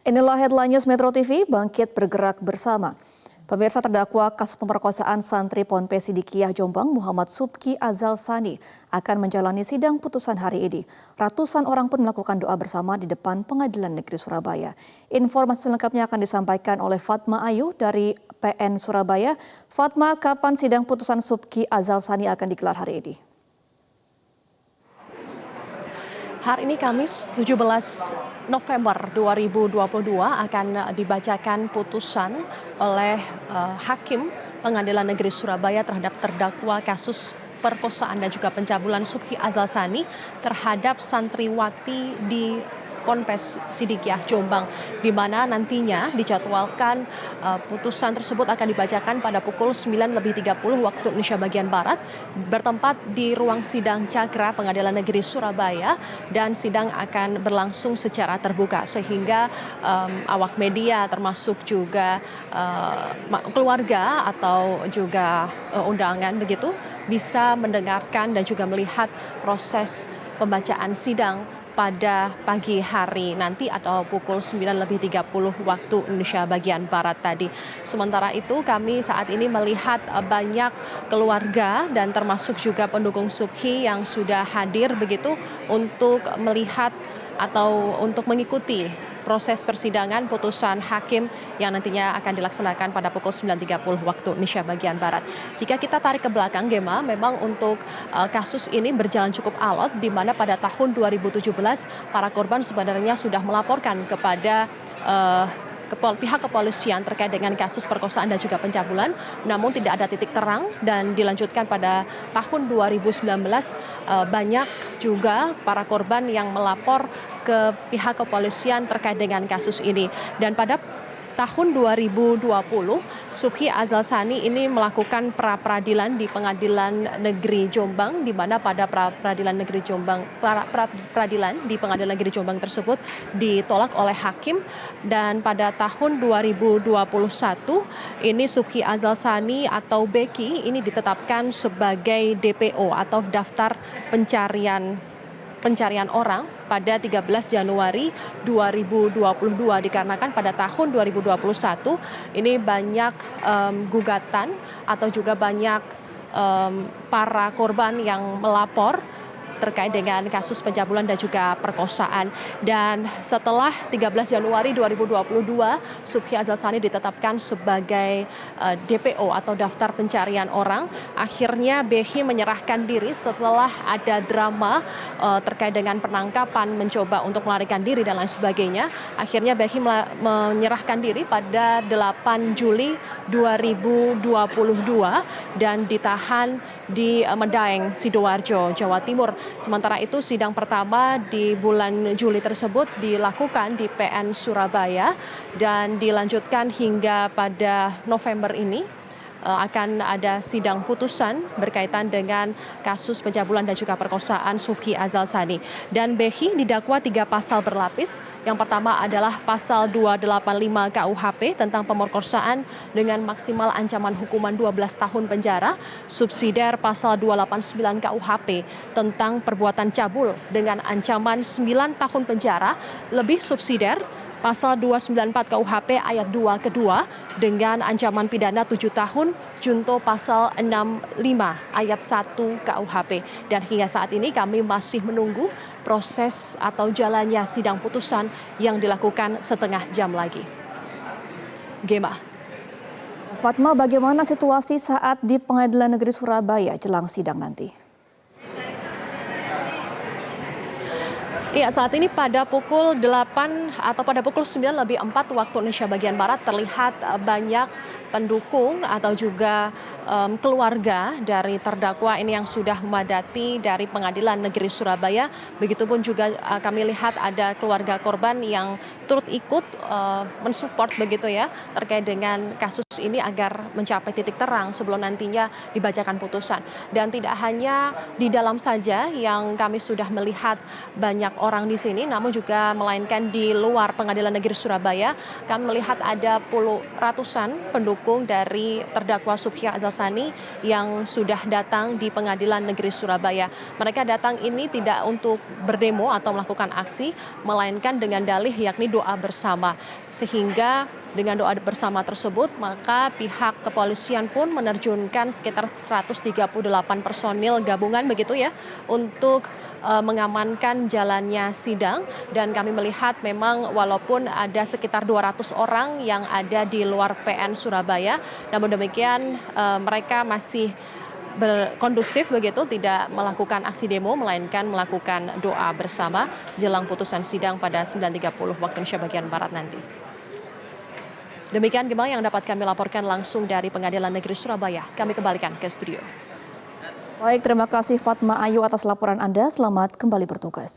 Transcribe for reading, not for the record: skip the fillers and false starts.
Inilah headline news Metro TV, Bangkit Bergerak Bersama. Pemirsa, terdakwa kasus pemerkosaan santri Ponpes Sidikiyah Jombang Muhammad Subki Azal Sani akan menjalani sidang putusan hari ini. Ratusan orang pun melakukan doa bersama di depan Pengadilan Negeri Surabaya. Informasi selengkapnya akan disampaikan oleh Fatma Ayu dari PN Surabaya. Fatma, kapan sidang putusan Subki Azal Sani akan digelar hari ini? Hari ini Kamis 17 November 2022 akan dibacakan putusan oleh Hakim Pengadilan Negeri Surabaya terhadap terdakwa kasus perkosaan dan juga pencabulan Subki Azal Sani terhadap santriwati di Ponpes Sidikiyah Jombang, di mana nantinya dijadwalkan putusan tersebut akan dibacakan pada pukul 9.30 waktu Indonesia bagian Barat, bertempat di ruang sidang Cakra Pengadilan Negeri Surabaya, dan sidang akan berlangsung secara terbuka sehingga awak media termasuk juga keluarga atau juga undangan begitu bisa mendengarkan dan juga melihat proses pembacaan sidang pada pagi hari nanti atau pukul 9.30 waktu Indonesia bagian Barat tadi. Sementara itu kami saat ini melihat banyak keluarga dan termasuk juga pendukung Subki yang sudah hadir begitu untuk melihat atau untuk mengikuti proses persidangan putusan hakim yang nantinya akan dilaksanakan pada pukul 9.30 waktu Indonesia bagian Barat. Jika kita tarik ke belakang, Gema, memang untuk kasus ini berjalan cukup alot, di mana pada tahun 2017 para korban sebenarnya sudah melaporkan kepada pihak kepolisian terkait dengan kasus perkosaan dan juga pencabulan, namun tidak ada titik terang, dan dilanjutkan pada tahun 2019 banyak juga para korban yang melapor ke pihak kepolisian terkait dengan kasus ini. Dan pada tahun 2020, Subki Azal Sani ini melakukan pra-peradilan di Pengadilan Negeri Jombang, di mana pada peradilan di Pengadilan Negeri Jombang tersebut ditolak oleh hakim, dan pada tahun 2021 ini Subki Azal Sani atau Beki ini ditetapkan sebagai DPO atau daftar pencarian orang pada 13 Januari 2022, dikarenakan pada tahun 2021 ini banyak gugatan atau juga banyak para korban yang melapor terkait dengan kasus pencabulan dan juga perkosaan. Dan setelah 13 Januari 2022, Subki Azal Sani ditetapkan sebagai DPO atau daftar pencarian orang. Akhirnya Behi menyerahkan diri setelah ada drama terkait dengan penangkapan, mencoba untuk melarikan diri dan lain sebagainya. Akhirnya Behi menyerahkan diri pada 8 Juli 2022 dan ditahan di Medaeng, Sidoarjo, Jawa Timur. Sementara itu sidang pertama di bulan Juli tersebut dilakukan di PN Surabaya dan dilanjutkan hingga pada November ini. Akan ada sidang putusan berkaitan dengan kasus pencabulan dan juga perkosaan Subki Azal Sani. Dan Behi didakwa 3 pasal berlapis. Yang pertama adalah pasal 285 KUHP tentang pemerkosaan dengan maksimal ancaman hukuman 12 tahun penjara. Subsidiar pasal 289 KUHP tentang perbuatan cabul dengan ancaman 9 tahun penjara. Lebih subsidiar pasal 294 KUHP ayat 2 kedua dengan ancaman pidana 7 tahun, junto pasal 65 ayat 1 KUHP. Dan hingga saat ini kami masih menunggu proses atau jalannya sidang putusan yang dilakukan setengah jam lagi. Gema. Fatma, bagaimana situasi saat di Pengadilan Negeri Surabaya jelang sidang nanti? Iya, saat ini pada pukul 8 atau pada pukul 9.04 waktu Indonesia bagian Barat terlihat banyak pendukung atau juga keluarga dari terdakwa ini yang sudah memadati dari Pengadilan Negeri Surabaya. Begitupun juga kami lihat ada keluarga korban yang turut ikut mensupport begitu ya terkait dengan kasus ini agar mencapai titik terang sebelum nantinya dibacakan putusan. Dan tidak hanya di dalam saja yang kami sudah melihat banyak orang di sini, namun juga melainkan di luar Pengadilan Negeri Surabaya. Kami melihat ada ratusan pendukung dari terdakwa Subki Azal Sani yang sudah datang di Pengadilan Negeri Surabaya. Mereka datang ini tidak untuk berdemo atau melakukan aksi, melainkan dengan dalih yakni doa bersama. Sehingga dengan doa bersama tersebut, maka pihak kepolisian pun menerjunkan sekitar 138 personil gabungan begitu ya untuk mengamankan jalannya sidang. Dan kami melihat memang walaupun ada sekitar 200 orang yang ada di luar PN Surabaya, namun demikian mereka masih berkondusif begitu, tidak melakukan aksi demo melainkan melakukan doa bersama jelang putusan sidang pada 9.30 waktu Indonesia bagian barat nanti. Demikian Gemma yang dapat kami laporkan langsung dari Pengadilan Negeri Surabaya. Kami kembalikan ke studio. Baik, terima kasih Fatma Ayu atas laporan Anda. Selamat kembali bertugas.